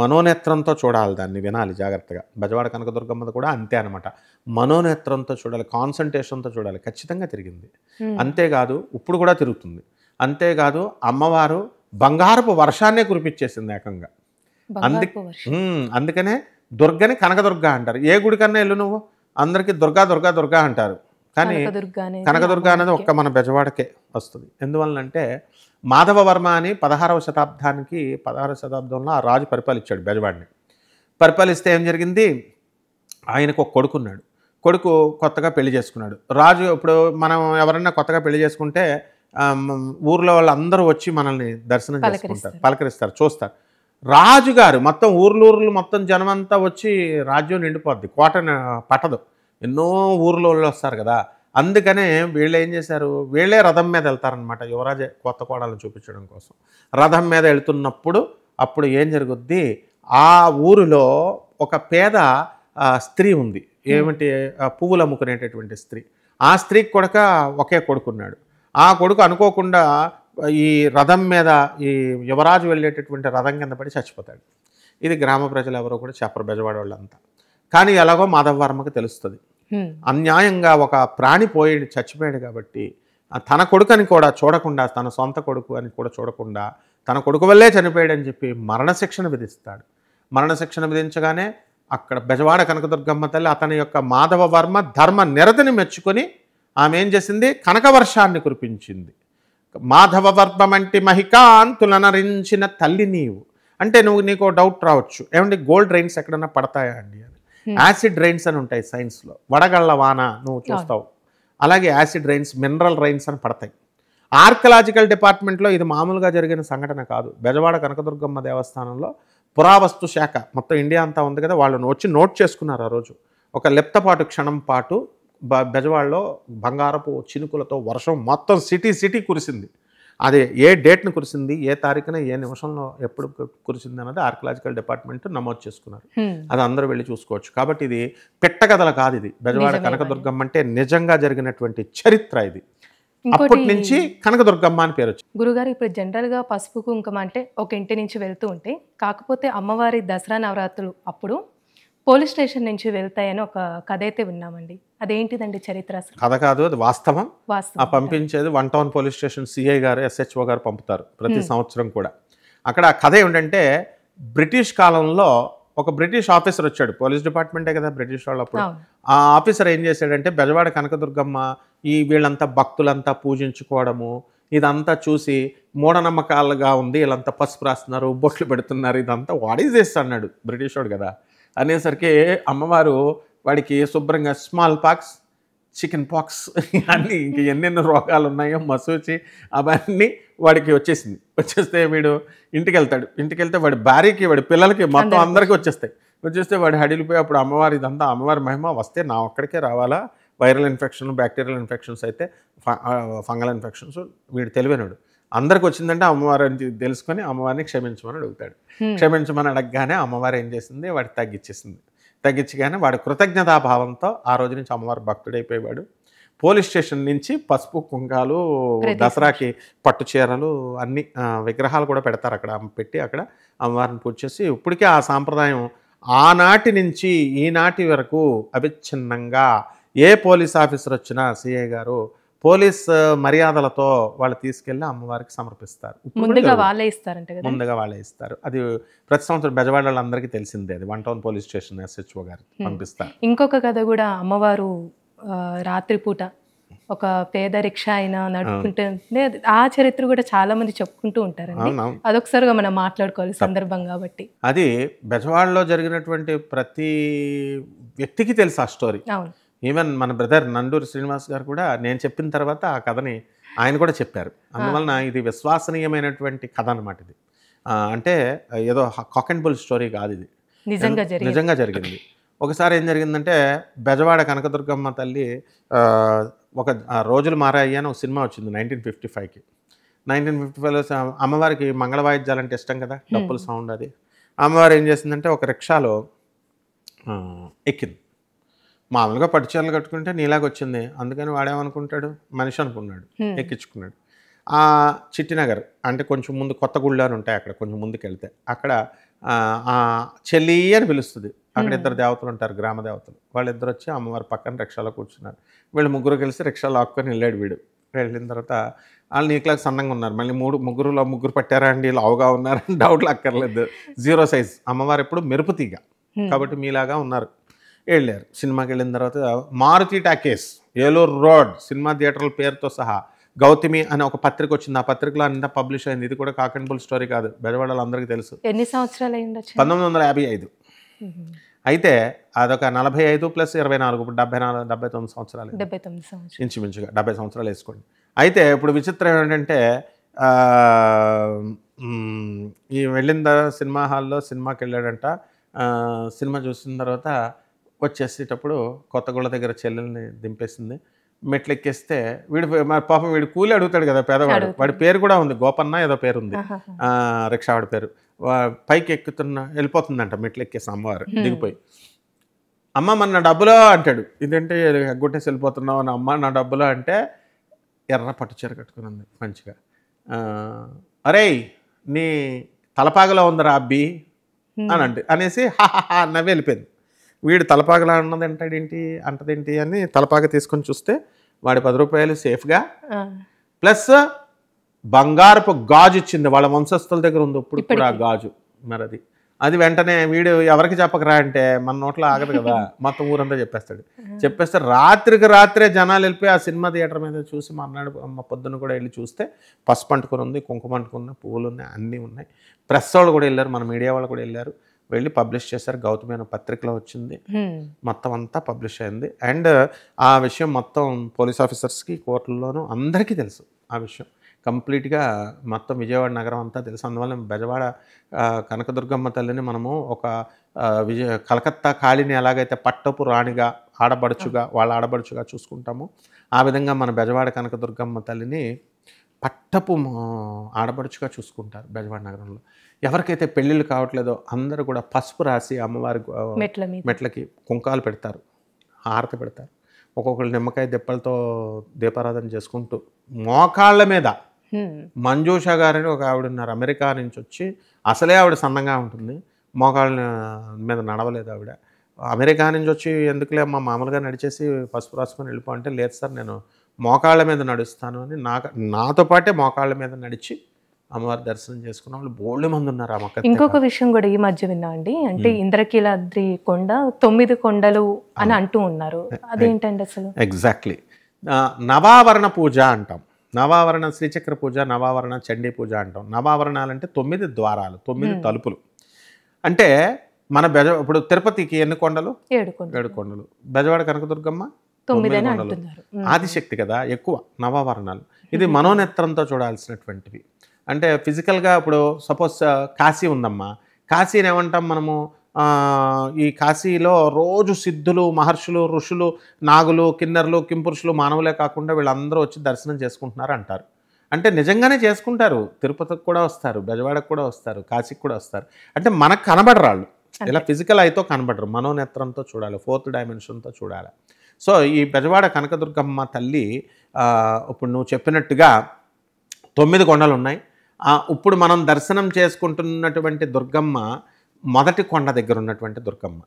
మనోనేత్రంతో చూడాలి, దాన్ని వినాలి జాగ్రత్తగా. బెజవాడ కనకదుర్గమ్మది కూడా అంతే అనమాట. మనోనేత్రంతో చూడాలి, కాన్సన్ట్రేషన్తో చూడాలి. ఖచ్చితంగా తిరిగింది. అంతేకాదు ఇప్పుడు కూడా తిరుగుతుంది. అంతేకాదు అమ్మవారు బంగారపు వర్షాన్నే కురిపించేసింది ఏకంగా. అందుకనే దుర్గని కనకదుర్గ అంటారు. ఏ గుడికన్నా వెళ్ళు నువ్వు, అందరికీ దుర్గా దుర్గా దుర్గా అంటారు. కానీ కనకదుర్గ అనేది ఒక్క మన బెజవాడకే వస్తుంది. ఎందువల్లంటే మాధవవర్మ అని 16వ శతాబ్దంలో ఆ రాజు పరిపాలించాడు బెజవాడిని. పరిపాలిస్తే ఏం జరిగింది, ఆయనకు ఒక కొడుకున్నాడు. కొడుకు కొత్తగా పెళ్లి చేసుకున్నాడు. రాజు ఇప్పుడు మనం ఎవరన్నా కొత్తగా పెళ్లి చేసుకుంటే ఊర్లో వాళ్ళందరూ వచ్చి మనల్ని దర్శనం చేసుకుంటారు, పలకరిస్తారు, చూస్తారు. రాజుగారు మొత్తం ఊర్లు మొత్తం జనమంతా వచ్చి రాజ్యం నిండిపోద్ది, కోట పట్టదు. ఎన్నో ఊర్లో వస్తారు కదా. అందుకనే వీళ్ళు ఏం చేశారు, వీళ్ళే రథం మీద వెళ్తారనమాట యువరాజే కొత్త కోడలను చూపించడం కోసం. రథం మీద వెళ్తున్నప్పుడు అప్పుడు ఏం జరుగుద్ది, ఆ ఊరిలో ఒక పేద స్త్రీ ఉంది. ఏమిటి, పువ్వులు అమ్ముకునేటటువంటి స్త్రీ. ఆ స్త్రీకి ఒకే కొడుకున్నాడు. ఆ కొడుకు అనుకోకుండా ఈ రథం మీద ఈ యువరాజు వెళ్ళేటటువంటి రథం కింద పడి చచ్చిపోతాడు. ఇది గ్రామ ప్రజలు ఎవరో కూడా చెప్పరు, బెజవాడ వాళ్ళంతా. కానీ ఎలాగో మాధవవర్మకు తెలుస్తుంది, అన్యాయంగా ఒక ప్రాణి చచ్చిపోయాడు కాబట్టి తన కొడుకుని కూడా చూడకుండా, తన సొంత కొడుకు అని కూడా చూడకుండా తన కొడుకు వల్లే చనిపోయాడని చెప్పి మరణశిక్షణ విధిస్తాడు. మరణశిక్షణ విధించగానే అక్కడ బెజవాడ కనకదుర్గమ్మ తల్లి అతని యొక్క మాధవవర్మ ధర్మ నిరతిని మెచ్చుకొని ఆమె ఏం చేసింది, కనకవర్షాన్ని కురిపించింది. మాధవవర్మమంటి మహికాంతులనరించిన తల్లి నీవు అంటే నీకు డౌట్ రావచ్చు, ఏమంటే గోల్డ్ రైన్స్ ఎక్కడన్నా పడతాయా అండి అని. యాసిడ్ రైన్స్ అని ఉంటాయి సైన్స్లో, వడగళ్ళ వాన నువ్వు చూస్తావు, అలాగే యాసిడ్ రైన్స్, మినరల్ రైన్స్ అని పడతాయి. ఆర్కలాజికల్ డిపార్ట్మెంట్లో ఇది మామూలుగా జరిగిన సంఘటన కాదు. బెజవాడ కనకదుర్గమ్మ దేవస్థానంలో పురావస్తు శాఖ మొత్తం ఇండియా అంతా ఉంది కదా, వాళ్ళు వచ్చి నోట్ చేసుకున్నారు. ఆ రోజు ఒక లెప్తపాటు క్షణం పాటు బెజవాడలో బంగారపు చినుకులతో వర్షం మొత్తం సిటీ కురిసింది. అదే ఏ డేట్ను కురిసింది, ఏ తారీఖున, ఏ నిమిషంలో, ఎప్పుడు కురిసింది అన్నది ఆర్కియలాజికల్ డిపార్ట్మెంట్ నమోదు చేసుకున్నారు. అది అందరూ వెళ్ళి చూసుకోవచ్చు. కాబట్టి ఇది పెట్టగదల కాదు, ఇది బెజవాడ కనకదుర్గమ్మ అంటే నిజంగా జరిగినటువంటి చరిత్ర. ఇది అప్పటి నుంచి కనకదుర్గమ్మ అని పేరు వచ్చింది. గురుగారు, ఇప్పుడు జనరల్గా పసుపు కుంకుమ అంటే ఒక ఇంటి నుంచి వెళ్తూ ఉంటే, కాకపోతే అమ్మవారి దసరా నవరాత్రులు అప్పుడు పోలీస్ స్టేషన్ నుంచి వెళ్తాయని ఒక కథ అయితే విన్నామండి. అదేంటిదండి చరిత్ర? అసలు కథ కాదు, అది వాస్తవం. పంపించేది 1 టౌన్ పోలీస్ స్టేషన్ సిఐ గారు, SHO గారు పంపుతారు ప్రతి సంవత్సరం కూడా. అక్కడ ఆ కథ ఏమిటంటే, బ్రిటిష్ కాలంలో ఒక బ్రిటిష్ ఆఫీసర్ వచ్చాడు. పోలీస్ డిపార్ట్మెంటే కదా బ్రిటిష్ వాళ్ళు అప్పుడు. ఆ ఆఫీసర్ ఏం చేశాడంటే, బెజవాడ కనకదుర్గమ్మ వీళ్ళంతా భక్తులంతా పూజించుకోవడము ఇదంతా చూసి మూఢనమ్మకాలుగా ఉంది, వీళ్ళంతా పసుపు రాస్తున్నారు, బొట్లు పెడుతున్నారు, ఇదంతా వాట్ ఈజ్ దిస్ అన్నాడు బ్రిటిష్ వాడు కదా. అనేసరికి అమ్మవారు వాడికి శుభ్రంగా స్మాల్ పాక్స్, చికెన్ పాక్స్ అన్నీ ఇంక ఎన్నెన్నో రోగాలు ఉన్నాయో మసూచి అవన్నీ వాడికి వచ్చేస్తే వీడు ఇంటికి వెళ్తే వాడి భార్యకి, వాడి పిల్లలకి, మొత్తం అందరికీ వచ్చేస్తే వాడు హడిలిపోయి అప్పుడు అమ్మవారి ఇదంతా అమ్మవారి మహిమ వస్తే నా ఒక్కడికే రావాలా, వైరల్ ఇన్ఫెక్షన్, బ్యాక్టీరియల్ ఇన్ఫెక్షన్స్ అయితే ఫంగల్ ఇన్ఫెక్షన్స్, వీడు తెలివైనడు అందరికి వచ్చిందంటే అమ్మవారు అని తెలుసుకొని అమ్మవారిని క్షమించమని అడుగుతాడు. క్షమించమని అడగగానే అమ్మవారు ఏం చేసింది, వాడికి తగ్గించగానే వాడి కృతజ్ఞతాభావంతో ఆ రోజు నుంచి అమ్మవారు భక్తుడైపోయేవాడు. పోలీస్ స్టేషన్ నుంచి పసుపు కుంకాలు, దసరాకి పట్టు చీరలు అన్ని విగ్రహాలు కూడా పెడతారు అక్కడ, పెట్టి అక్కడ అమ్మవారిని పూజ చేసి ఇప్పటికే ఆ సాంప్రదాయం ఆనాటి నుంచి ఈనాటి వరకు అవిచ్ఛిన్నంగా ఏ పోలీస్ ఆఫీసర్ వచ్చినా సిఐ గారు పోలీస్ మర్యాదలతో వాళ్ళు తీసుకెళ్ళి అమ్మవారికి సమర్పిస్తారు. ముందుగా వాళ్ళే ఇస్తారు. అది ప్రతి సంవత్సరం బెజవాడ వాళ్ళందరికీ తెలిసిందే. అది 1 టౌన్ పోలీస్ స్టేషన్ SHO గారు పంపిస్తారు. ఇంకొక కథ కూడా, అమ్మవారు రాత్రిపూట ఒక పేద రిక్షా అయినా నడుపుకుంటే, ఆ చరిత్ర కూడా చాలా మంది చెప్పుకుంటూ ఉంటారండి. అదొకసారిగా మనం మాట్లాడుకోవాలి సందర్భం కాబట్టి. అది బెజవాడలో జరిగినటువంటి ప్రతి వ్యక్తికి తెలుసు ఆ స్టోరీ. ఈవెన్ మన బ్రదర్ నండూరి శ్రీనివాస్ గారు కూడా నేను చెప్పిన తర్వాత ఆ కథని ఆయన కూడా చెప్పారు. అందువలన ఇది విశ్వసనీయమైనటువంటి కథ అన్నమాట. ఇది అంటే ఏదో కాక్ అండ్ బుల్ స్టోరీ కాదు, ఇది నిజంగా జరిగింది. ఒకసారి ఏం జరిగిందంటే, బెజవాడ కనకదుర్గమ్మ తల్లి ఒక రోజులు మారాయి అని ఒక సినిమా వచ్చింది 1955కి. 1955లో అమ్మవారికి మంగళ వాయిద్యాలంటే ఇష్టం కదా, డప్పుల సౌండ్. అది అమ్మవారు ఏం చేసిందంటే ఒక రిక్షాలో ఎక్కింది. మామూలుగా పట్టు చీరలు కట్టుకుంటే నీలాగా వచ్చింది, అందుకని వాడేమనుకుంటాడు, మనిషి అనుకున్నాడు, ఎక్కించుకున్నాడు. చిట్టినగర్ అంటే కొంచెం ముందు కొత్త గుళ్ళు అని ఉంటాయి, అక్కడ కొంచెం ముందుకు వెళ్తే అక్కడ చెల్లి అని పిలుస్తుంది. అక్కడ ఇద్దరు దేవతలు ఉంటారు, గ్రామ దేవతలు. వాళ్ళిద్దరు వచ్చి అమ్మవారి పక్కన రిక్షాలో కూర్చున్నారు. వీళ్ళు ముగ్గురు కలిసి రిక్షాలో ఆపుకొని వెళ్ళాడు వీడు. వెళ్ళిన తర్వాత వాళ్ళు నీకులాగా సన్నంగా ఉన్నారు. మళ్ళీ ముగ్గురు పట్టారా అండి, లావుగా ఉన్నారని డౌట్లు అక్కర్లేదు. 0 సైజ్. అమ్మవారు ఎప్పుడు మెరుపు తీగ కాబట్టి మీలాగా ఉన్నారు. వెళ్ళారు. సినిమాకి వెళ్ళిన తర్వాత Maruti talkies, Eluru road cinema థియేటర్ల పేరుతో సహా గౌతమి అనే ఒక పత్రిక వచ్చింది. ఆ పత్రికలో అంతా పబ్లిష్ అయింది. ఇది కూడా కాక్ అండ్ బుల్ స్టోరీ కాదు, బెజవాడలో అందరికీ తెలుసు. ఎన్ని సంవత్సరాలు అయి ఉండొచ్చు? 1955. అయితే అదొక 45 + 24 ఇప్పుడు 79 సంవత్సరాలు, 79 సంవత్సరాలు ఇంచుమించుగా 70 సంవత్సరాలు వేసుకోండి. అయితే ఇప్పుడు విచిత్రం ఏంటంటే ఈ వెళ్ళిన సినిమా హాల్లో సినిమాకి వెళ్ళాడంట. సినిమా చూసిన తర్వాత వచ్చేసేటప్పుడు కొత్తగూళ్ళ దగ్గర చెల్లెల్ని దింపేసింది. మెట్లు ఎక్కేస్తే పాపం వీడు కూలి అడుగుతాడు కదా పేదవాడు. వాడి పేరు కూడా ఉంది, గోపన్న ఏదో పేరు ఉంది, రిక్షావాడి పేరు. పైకి వెళ్ళిపోతుందంట మెట్లు ఎక్కేసి అమ్మవారు దిగిపోయి. అమ్మ మన నా డబ్బులో అంటాడు. ఇదేంటి ఎగ్గొట్టేసి వెళ్ళిపోతున్నావు అని. అమ్మ నా డబ్బులో అంటే ఎర్ర పట్టు చీర కట్టుకుని ఉంది మంచిగా. అరే నీ తలపాగలో ఉందిరా అబ్బి అని అనేసి హాహా నవ్వి వెళ్ళిపోయింది. వీడు తలపాగలా అన్నది అంటదేంటి అని తలపాగ తీసుకొని చూస్తే వాడి 10 రూపాయలు సేఫ్గా ప్లస్ బంగారపు గాజు ఇచ్చింది. వాళ్ళ వంశస్థుల దగ్గర ఉంది ఇప్పుడు కూడా ఆ గాజు. మరి అది వెంటనే వీడు ఎవరికి చెప్పకరా అంటే మన నోట్లో ఆగదు కదా, మొత్తం ఊరంతా చెప్పేస్తే రాత్రికి రాత్రే జనాలు వెళ్ళిపోయి ఆ సినిమా థియేటర్ మీద చూసి మర్నాడు పొద్దున్న కూడా వెళ్ళి చూస్తే పసుపు అంటుకుని ఉంది, కుంకుమ అంటుకున్న పువ్వులు ఉన్నాయి, అన్నీ ఉన్నాయి. ప్రెస్ వాళ్ళు కూడా వెళ్ళారు, మన మీడియా వాళ్ళు కూడా వెళ్ళారు, వెళ్ళి పబ్లిష్ చేశారు. గౌతమి అనే పత్రికలో వచ్చింది, మొత్తం అంతా పబ్లిష్ అయింది. అండ్ ఆ విషయం మొత్తం పోలీస్ ఆఫీసర్స్కి, కోర్టుల్లోనూ అందరికీ తెలుసు. ఆ విషయం కంప్లీట్గా మొత్తం విజయవాడ నగరం అంతా తెలుసు. అందువల్ల బెజవాడ కనకదుర్గమ్మ తల్లిని మనము ఒక కలకత్తా కాళీని ఎలాగైతే పట్టపు రాణిగా వాళ్ళ ఆడబడుచుగా చూసుకుంటామో ఆ విధంగా మన బెజవాడ కనకదుర్గమ్మ తల్లిని పట్టపు ఆడబడుచుగా చూసుకుంటారు బెజవాడ నగరంలో. ఎవరికైతే పెళ్ళిళ్ళు కావట్లేదో అందరూ కూడా పసుపు రాసి అమ్మవారి మెట్లకి కుంకాలు పెడతారు, హారతి పెడతారు. ఒక్కొక్కరు నిమ్మకాయ దెప్పలతో దీపారాధన చేసుకుంటూ మోకాళ్ళ మీద మంజూష గారని ఒక ఆవిడ ఉన్నారు, అమెరికా నుంచి వచ్చి. అసలే ఆవిడ సన్నగా ఉంటుంది, మోకాళ్ళ మీద నడవలేదు ఆవిడ. అమెరికా నుంచి వచ్చి ఎందుకులే అమ్మ మామూలుగా నడిచేసి పసుపు రాసుకొని వెళ్ళిపో అంటే, లేదు సార్ నేను మోకాళ్ళ మీద నడుస్తాను అని నాతో పాటే మోకాళ్ళ మీద నడిచి అమ్మవారి దర్శనం చేసుకున్న వాళ్ళు బోల్డ్ మంది ఉన్నారు. ఇంకొక విషయం కూడా ఈ మధ్య విన్నా అండి, అంటే ఇంద్రకీలాద్రి కొండ 9 కొండలు అని అంటూ ఉన్నారు. అదేంటండి అసలు? ఎగ్జాక్ట్లీ నవావరణ పూజ అంటాం. నవావరణ శ్రీచక్ర పూజ, నవావరణ చండీ పూజ అంటాం. నవావరణాలు అంటే 9 ద్వారాలు, 9 తలుపులు. అంటే మన ఇప్పుడు తిరుపతికి ఎన్ని కొండలు? 7 కొండలు. బెజవాడ కనకదుర్గమ్మ 9 కొండలు. ఆదిశక్తి కదా ఎక్కువ నవావరణాలు. ఇది మనోనేత్రంతో చూడాల్సినటువంటివి. అంటే ఫిజికల్గా ఇప్పుడు సపోజ్ కాశీ ఉందమ్మా, కాశీని ఏమంటాం మనము? ఈ కాశీలో రోజు సిద్ధులు, మహర్షులు, ఋషులు, నాగులు, కిన్నెర్లు, కింపురుషులు, మానవులే కాకుండా వీళ్ళందరూ వచ్చి దర్శనం చేసుకుంటున్నారు అంటారు. అంటే నిజంగానే చేసుకుంటారు. తిరుపతికి కూడా వస్తారు, బెజవాడకు కూడా వస్తారు, కాశీకి కూడా వస్తారు. అంటే మనకు కనబడరు వాళ్ళు, ఇలా ఫిజికల్ అయితే కనబడరు, మనోనేత్రంతో చూడాలి, 4th డైమెన్షన్తో చూడాలి. సో ఈ బెజవాడ కనకదుర్గమ్మ తల్లి ఇప్పుడు నువ్వు చెప్పినట్టుగా 9 కొండలు ఉన్నాయి. ఇప్పుడు మనం దర్శనం చేసుకుంటున్నటువంటి దుర్గమ్మ మొదటి కొండ దగ్గర ఉన్నటువంటి దుర్గమ్మ,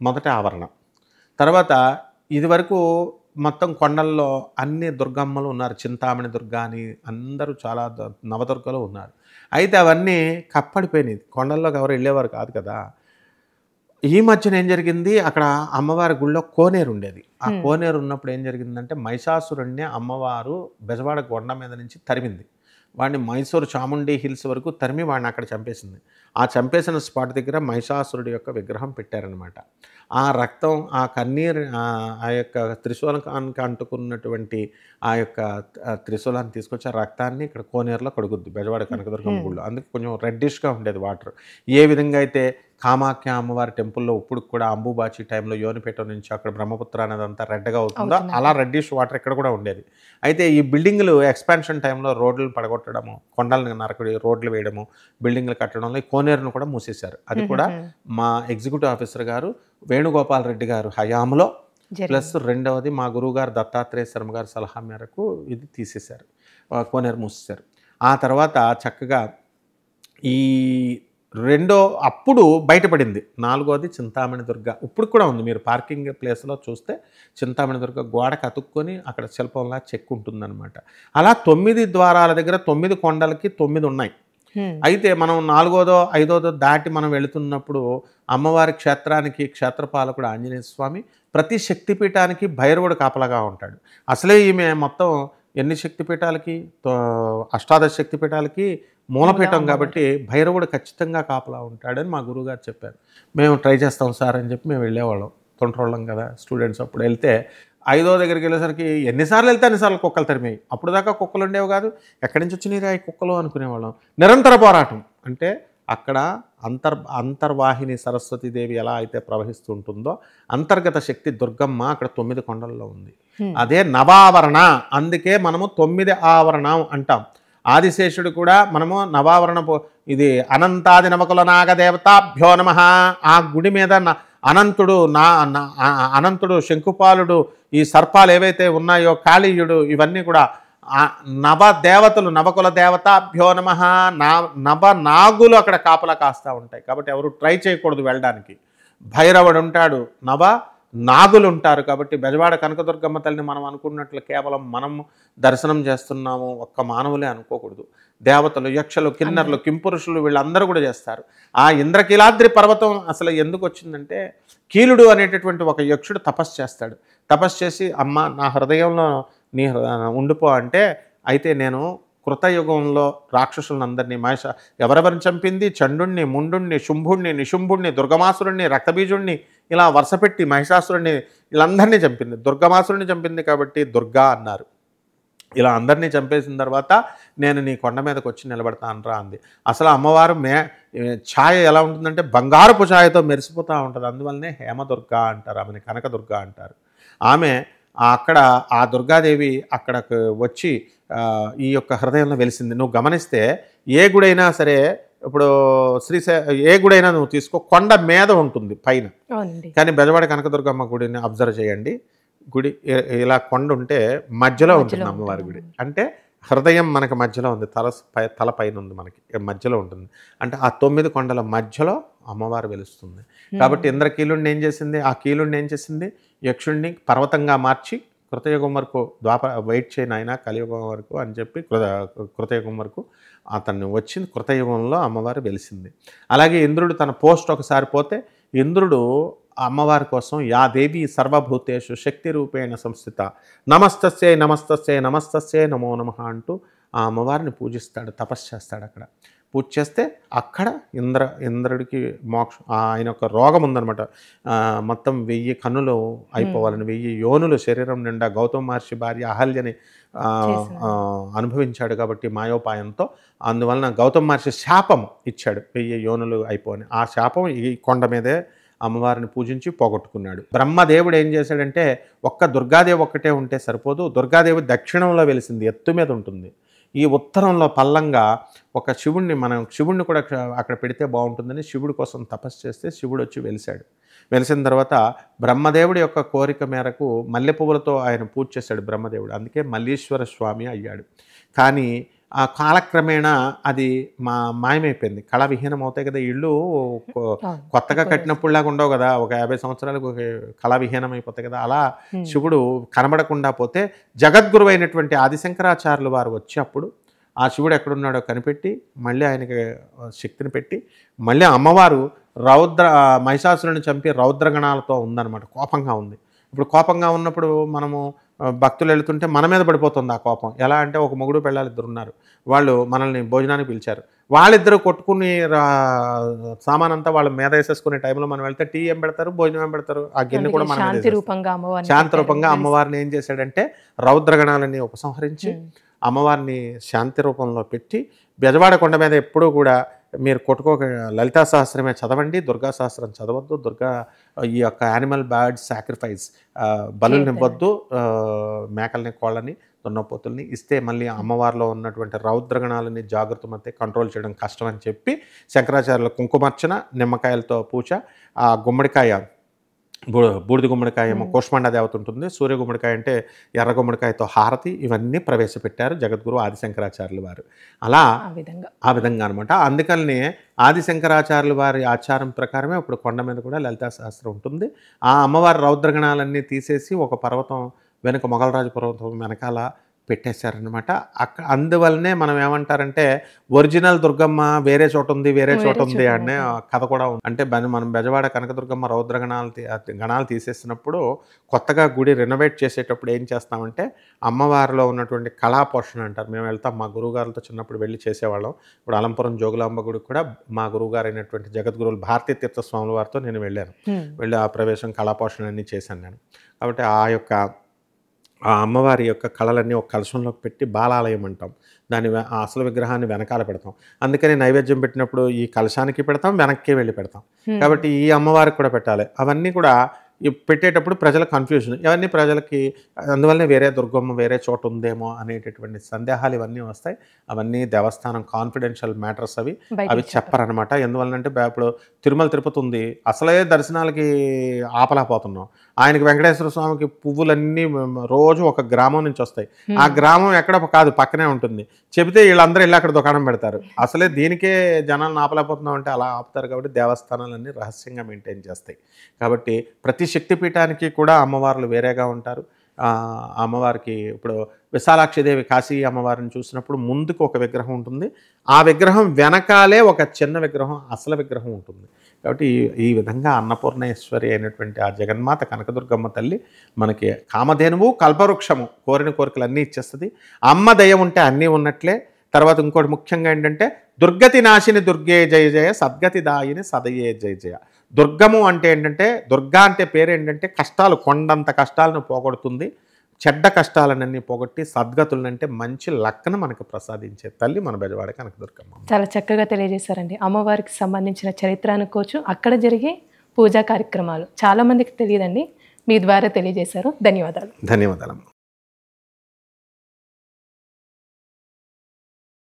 మొదటి ఆవరణం. తర్వాత ఇదివరకు మొత్తం కొండల్లో అన్ని దుర్గమ్మలు ఉన్నారు, చింతామణి దుర్గా అని అందరూ చాలా నవదుర్గలు ఉన్నారు. అయితే అవన్నీ కప్పడిపోయినాయి, కొండల్లోకి ఎవరు వెళ్ళేవారు కాదు కదా. ఈ మధ్యన ఏం జరిగింది, అక్కడ అమ్మవారి గుళ్ళో కోనేరు ఉండేది. ఆ కోనేరు ఉన్నప్పుడు ఏం జరిగిందంటే మహిషాసురుణ్ణి అమ్మవారు బెజవాడ కొండ మీద నుంచి తరిమింది. వాడిని మైసూరు చాముండి హిల్స్ వరకు తరిమి వాడిని అక్కడ చంపేసింది. ఆ చంపేసిన స్పాట్ దగ్గర మహిషాసురుడి యొక్క విగ్రహం పెట్టారనమాట. ఆ రక్తం, ఆ కన్నీరు, ఆ యొక్క త్రిశూలానికి అంటుకున్నటువంటి ఆ యొక్క త్రిశూలాన్ని తీసుకొచ్చి ఆ రక్తాన్ని ఇక్కడ కోనేరులో కడుగుద్ది బెజవాడ కనకదుర్గమ్మ గుళ్ళు. అందుకే కొంచెం రెడ్డిష్గా ఉండేది వాటర్. ఏ విధంగా అయితే కామాఖ్య అమ్మవారి టెంపుల్లో ఇప్పుడు కూడా అంబుబాచి టైంలో యోనిపేట నుంచి అక్కడ బ్రహ్మపుత్ర అనేదంతా రెడ్గా అవుతుందో అలా రెడ్డిష్ వాటర్ ఇక్కడ కూడా ఉండేది. అయితే ఈ బిల్డింగ్లు ఎక్స్పాన్షన్ టైంలో రోడ్లు పడగొట్టడము, కొండలను నరకడి రోడ్లు వేయడము, బిల్డింగ్లు కట్టడంలో ఈ కోనేరును కూడా మూసేశారు. అది కూడా మా ఎగ్జిక్యూటివ్ ఆఫీసర్ గారు వేణుగోపాల్ రెడ్డి గారు హయాంలో, ప్లస్ రెండవది మా గురువుగారు దత్తాత్రేయ శర్మ గారి సలహా మేరకు ఇది తీసేశారు. కోనేరు మూసేశారు. ఆ తర్వాత చక్కగా ఈ రెండో అప్పుడు బయటపడింది. నాలుగోది చింతామణి దుర్గ. ఇప్పుడు కూడా ఉంది. మీరు పార్కింగ్ ప్లేస్‌లో చూస్తే చింతామణి దుర్గ గోడకు అతుక్కొని అక్కడ శిల్పంలా చెక్కుంటుందనమాట. అలా 9 ద్వారాల దగ్గర 9 కొండలకి 9 ఉన్నాయి. అయితే మనం నాలుగోదో, ఐదోదో దాటి మనం వెళుతున్నప్పుడు అమ్మవారి క్షేత్రానికి క్షేత్రపాలకుడు ఆంజనేయ స్వామి ప్రతి శక్తిపీఠానికి భైరవుడు కాపలాగా ఉంటాడు. అసలే ఈమె మొత్తం ఎన్ని శక్తిపీఠాలకి అష్టాదశ శక్తిపీఠాలకి మూలపీఠం కాబట్టి భైరవుడు ఖచ్చితంగా కాపలా ఉంటాడని మా గురువుగారు చెప్పారు. మేము ట్రై చేస్తాం సార్ అని చెప్పి మేము వెళ్ళేవాళ్ళం. తొంటరోళ్ళం కదా స్టూడెంట్స్. అప్పుడు వెళ్తే ఐదో దగ్గరికి వెళ్ళేసరికి ఎన్నిసార్లు వెళ్తే అన్నిసార్లు కుక్కలు తరిమాయి. అప్పుడు దాకా కుక్కలు ఉండేవి కాదు. ఎక్కడి నుంచి వచ్చినాయిరా ఈ కుక్కలు అనుకునేవాళ్ళం. నిరంతర పోరాటం. అంటే అక్కడ అంతర్వాహిని సరస్వతీదేవి ఎలా అయితే ప్రవహిస్తూ ఉంటుందో అంతర్గత శక్తి దుర్గమ్మ అక్కడ 9 కొండల్లో ఉంది. అదే నవావరణ. అందుకే మనము 9 ఆవరణం అంటాం. ఆదిశేషుడు కూడా మనము నవావరణ ఇది అనంతాది నవకుల నాగదేవతాభ్యో నమః. ఆ గుడి మీద అనంతుడు శంకుపాలుడు ఈ సర్పాలు ఏవైతే ఉన్నాయో కాళీయుడు ఇవన్నీ కూడా నవదేవతలు నవకుల దేవతాభ్యో నమః. నవనాగులు అక్కడ కాపలా కాస్తూ ఉంటాయి. కాబట్టి ఎవరు ట్రై చేయకూడదు వెళ్ళడానికి. భైరవుడు ఉంటాడు, నాగులు ఉంటారు. కాబట్టి బెజవాడ కనకదుర్గమ్మ తల్లిని మనం అనుకున్నట్లు కేవలం మనం దర్శనం చేస్తున్నాము ఒక్క మానవులే అనుకోకూడదు. దేవతలు, యక్షలు, కిన్నరులు, కింపురుషులు వీళ్ళందరూ కూడా చేస్తారు. ఆ ఇంద్రకీలాద్రి పర్వతం అసలు ఎందుకు వచ్చిందంటే కీలుడు అనేటటువంటి ఒక యక్షుడు తపస్సు చేస్తాడు. తపస్సు చేసి అమ్మ నా హృదయంలో నీ ఉండిపో అంటే, అయితే నేను కృతయుగంలో రాక్షసులందరినీ ఎవరెవరిని చంపింది? చండుణ్ణి, ముండుణ్ణి, శుంభుణ్ణి, నిశుంభుణ్ణి, దుర్గమాసురుణ్ణి, రక్తబీజుణ్ణి ఇలా వరుసపెట్టి మహిషాసురుణ్ణి వీళ్ళందరినీ చంపింది. దుర్గమాసురుణ్ణి చంపింది కాబట్టి దుర్గా అన్నారు. ఇలా అందరినీ చంపేసిన తర్వాత నేను నీ కొండ మీదకి వచ్చి నిలబడతానరా అంది. అసలు అమ్మవారు ఛాయ ఎలా ఉంటుందంటే బంగారపు ఛాయతో మెరిసిపోతూ ఉంటుంది. అందువల్లనే హేమదుర్గ అంటారు, ఆమెని కనకదుర్గ అంటారు. ఆమె అక్కడ ఆ దుర్గాదేవి అక్కడకు వచ్చి ఈ యొక్క హృదయంలో వెలిసింది. నువ్వు గమనిస్తే ఏ గుడైనా సరే, ఇప్పుడు ఏ గుడైనా నువ్వు తీసుకో, కొండ మీద ఉంటుంది పైన. కానీ బెజవాడ కనకదుర్గమ్మ గుడిని అబ్జర్వ్ చేయండి. గుడి ఇలా కొండ ఉంటే మధ్యలో ఉంటుంది అమ్మవారి గుడి. అంటే హృదయం మనకి మధ్యలో ఉంది, తల పైన ఉంది, మనకి మధ్యలో ఉంటుంది. అంటే ఆ 9 కొండల మధ్యలో అమ్మవారు వెలుస్తుంది. కాబట్టి ఇంద్రకీలుడిని ఏం చేసింది? ఆ కీలుడిని ఏం చేసింది? యక్షుడిని పర్వతంగా మార్చి కృతయుగం వరకు వెయిట్ చేయను ఆయన కలియుగం వరకు అని చెప్పి కృతయుగం వరకు అతన్ని వచ్చింది. కృతయుగంలో అమ్మవారు వెలిసింది. అలాగే ఇంద్రుడు తన పోస్ట్ ఒకసారి పోతే ఇంద్రుడు అమ్మవారి కోసం యా దేవి సర్వభూతేషు శక్తి రూపేణ సంస్థిత నమస్తస్యై నమస్తస్యై నమస్తస్యై నమో నమః అంటూ ఆ అమ్మవారిని పూజిస్తాడు, తపస్సు చేస్తాడు. అక్కడ పూజ చేస్తే అక్కడ ఇంద్రుడికి ఆయన ఒక రోగం ఉందనమాట. మొత్తం 1000 కన్నులు అయిపోవాలని 1000 యోనులు శరీరం నిండా గౌతమ మహర్షి భార్య అహల్యని అనుభవించాడు కాబట్టి మాయోపాయంతో. అందువలన గౌతమ మహర్షి శాపం ఇచ్చాడు 1000 యోనులు అయిపోని. ఆ శాపం ఈ కొండ మీదే అమ్మవారిని పూజించి పోగొట్టుకున్నాడు. బ్రహ్మదేవుడు ఏం చేశాడంటే ఒక్క దుర్గాదేవి ఒక్కటే ఉంటే సరిపోదు. దుర్గాదేవి దక్షిణంలో వెలిసింది, ఎత్తు మీద ఉంటుంది. ఈ ఉత్తరంలో పల్లంగా ఒక శివుణ్ణి కూడా అక్కడ పెడితే బాగుంటుందని శివుడి కోసం తపస్సు చేస్తే శివుడు వచ్చి వెలిశాడు. వెలిసిన తర్వాత బ్రహ్మదేవుడి యొక్క కోరిక మేరకు మల్లె పువ్వులతో ఆయన పూజ చేశాడు బ్రహ్మదేవుడు. అందుకే మల్లీశ్వర స్వామి అయ్యాడు. కానీ ఆ కాలక్రమేణా అది మాయమైపోయింది. కళ విహీనం అవుతాయి కదా ఇళ్ళు. కొత్తగా కట్టినప్పుడులాగా ఉండవు కదా, ఒక 50 సంవత్సరాలకు కళ విహీనం అయిపోతాయి కదా. అలా శివుడు కనబడకుండా పోతే జగద్గురు అయినటువంటి ఆదిశంకరాచార్యులు వారు వచ్చి అప్పుడు ఆ శివుడు ఎక్కడున్నాడో కనిపెట్టి మళ్ళీ ఆయనకి శక్తిని పెట్టి మళ్ళీ అమ్మవారు మహిషాసురుని చంపి రౌద్రగణాలతో ఉందన్నమాట. కోపంగా ఉంది. ఇప్పుడు కోపంగా ఉన్నప్పుడు మనము భక్తులు వెళుతుంటే మన మీద పడిపోతుంది ఆ కోపం. ఎలా అంటే ఒక మొగుడు పెళ్ళాలు 2 ఉన్నారు. వాళ్ళు మనల్ని భోజనానికి పిలిచారు. వాళ్ళిద్దరూ కొట్టుకుని సామానంతా వాళ్ళ మీద వేసేసుకునే టైంలో మనం వెళ్తే టీ ఏం పెడతారు, భోజనం ఏం పెడతారు? ఆ గిన్నె కూడా మన శాంతి రూపంగా అమ్మవారిని ఏం చేశాడంటే రౌద్రగణాలని ఉపసంహరించి అమ్మవారిని శాంతి రూపంలో పెట్టి బెజవాడ కొండ మీద ఎప్పుడూ కూడా మీరు కొట్టుకోక లలితా సహస్రమే చదవండి, దుర్గా సహస్రం చదవద్దు. ఈ యొక్క యానిమల్ బర్డ్ సాక్రిఫైస్ బలుల్ని ఇవ్వద్దు, మేకల్ని, కోళ్ళని, దున్నపోతుల్ని ఇస్తే మళ్ళీ అమ్మవారిలో ఉన్నటువంటి రౌద్రగణాలని జాగృతమైతే కంట్రోల్ చేయడం కష్టం అని చెప్పి శంకరాచార్యుల కుంకుమార్చన, నిమ్మకాయలతో పూజ, ఆ గుమ్మడికాయ బూడిద గుమ్మడికాయ ఏమో కూష్మాండ దేవత ఉంటుంది, సూర్య గుమ్మడికాయ అంటే ఎర్ర గుమ్మడికాయతో హారతి, ఇవన్నీ ప్రవేశపెట్టారు జగద్గురు ఆదిశంకరాచార్యులు వారు. అలా ఆ విధంగా అనమాట. అందుకని ఆదిశంకరాచార్యులు వారి ఆచారం ప్రకారమే ఇప్పుడు కొండ మీద కూడా లలితా శాస్త్రం ఉంటుంది. ఆ అమ్మవారి రౌద్రగణాలన్నీ తీసేసి ఒక పర్వతం వెనుక, మొగలరాజు పర్వతం వెనకాల పెట్టేశారనమాట. అందువల్లనే మనం ఏమంటారంటే ఒరిజినల్ దుర్గమ్మ వేరే చోట ఉంది, వేరే చోట ఉంది అనే కథ కూడా ఉంది. అంటే మనం బెజవాడ కనకదుర్గమ్మ గణాలు తీసేసినప్పుడు కొత్తగా గుడి రెనోవేట్ చేసేటప్పుడు ఏం చేస్తామంటే అమ్మవారిలో ఉన్నటువంటి కళాపోషణ అంటారు. మేము వెళ్తాం, మా గురువుగారులతో చిన్నప్పుడు వెళ్ళి చేసేవాళ్ళం. ఇప్పుడు అలంపురం జోగులాంబ గుడికి కూడా మా గురువుగారు అయినటువంటి జగద్గురువులు భారతీ తీర్థ స్వాముల వారితో నేను వెళ్ళాను. వెళ్ళి ఆ ప్రవేశం, కళాపోషణ అన్నీ చేశాను నేను. కాబట్టి ఆ అమ్మవారి యొక్క కళలన్నీ ఒక కలశంలోకి పెట్టి బాలాలయం అంటాం. ఆ అసలు విగ్రహాన్ని వెనకాల పెడతాం. అందుకని నైవేద్యం పెట్టినప్పుడు ఈ కలశానికి పెడతాం, వెనక్కి వెళ్ళి పెడతాం. కాబట్టి ఈ అమ్మవారికి కూడా పెట్టాలి. అవన్నీ కూడా పెట్టేటప్పుడు ప్రజల కన్ఫ్యూజన్, ఇవన్నీ ప్రజలకి, అందువల్లనే వేరే దుర్గమ్మ వేరే చోట ఉందేమో అనేటటువంటి సందేహాలు ఇవన్నీ వస్తాయి. అవన్నీ దేవస్థానం కాన్ఫిడెన్షియల్ మ్యాటర్స్, అవి చెప్పరనమాట. ఎందువల్లంటే ఇప్పుడు తిరుమల తిరుపతి ఉంది, అసలే దర్శనాలకి ఆపలేకపోతున్నాం. ఆయనకి వెంకటేశ్వర స్వామికి పువ్వులన్నీ రోజు ఒక గ్రామం నుంచి వస్తాయి. ఆ గ్రామం ఎక్కడ కాదు, పక్కనే ఉంటుంది. చెబితే వీళ్ళందరూ వెళ్ళి అక్కడ దుకాణం పెడతారు. అసలే దీనికే జనాలను ఆపలేకపోతున్నాం అంటే అలా ఆపుతారు. కాబట్టి దేవస్థానాలన్నీ రహస్యంగా మెయింటైన్ చేస్తాయి. కాబట్టి ప్రతి శక్తిపీఠానికి కూడా అమ్మవార్లు వేరేగా ఉంటారు. అమ్మవారికి ఇప్పుడు విశాలాక్షిదేవి కాశీ అమ్మవారిని చూసినప్పుడు ముందుకు ఒక విగ్రహం ఉంటుంది, ఆ విగ్రహం వెనకాలే ఒక చిన్న విగ్రహం, అసలు విగ్రహం ఉంటుంది. కాబట్టి ఈ విధంగా అన్నపూర్ణేశ్వరి అయినటువంటి ఆ జగన్మాత కనకదుర్గమ్మ తల్లి మనకి కామధేనువు, కల్పవృక్షము, కోరిన కోరికలు అన్నీ ఇచ్చేస్తుంది. అమ్మ దయ ఉంటే అన్నీ ఉన్నట్లే. తర్వాత ఇంకోటి ముఖ్యంగా ఏంటంటే దుర్గతి నాశిని దుర్గే జయ జయ, సద్గతి దాయిని సదయే జయ జయ. దుర్గము అంటే ఏంటంటే, దుర్గా అంటే పేరు ఏంటంటే కష్టాలు, కొండంత కష్టాలను పోగొడుతుంది. చెడ్డ కష్టాలన్నీ పోగొట్టి సద్గతులనంటే మంచి లక్కను మనకు ప్రసాదించే తల్లి మన బెజవాడ కనకదుర్గమ్మ. చాలా చక్కగా తెలియజేశారండి. అమ్మవారికి సంబంధించిన చరిత్ర అనుకోవచ్చు, అక్కడ జరిగే పూజా కార్యక్రమాలు చాలామందికి తెలియదండి, మీ ద్వారా తెలియజేశారు. ధన్యవాదాలు. ధన్యవాదాలు.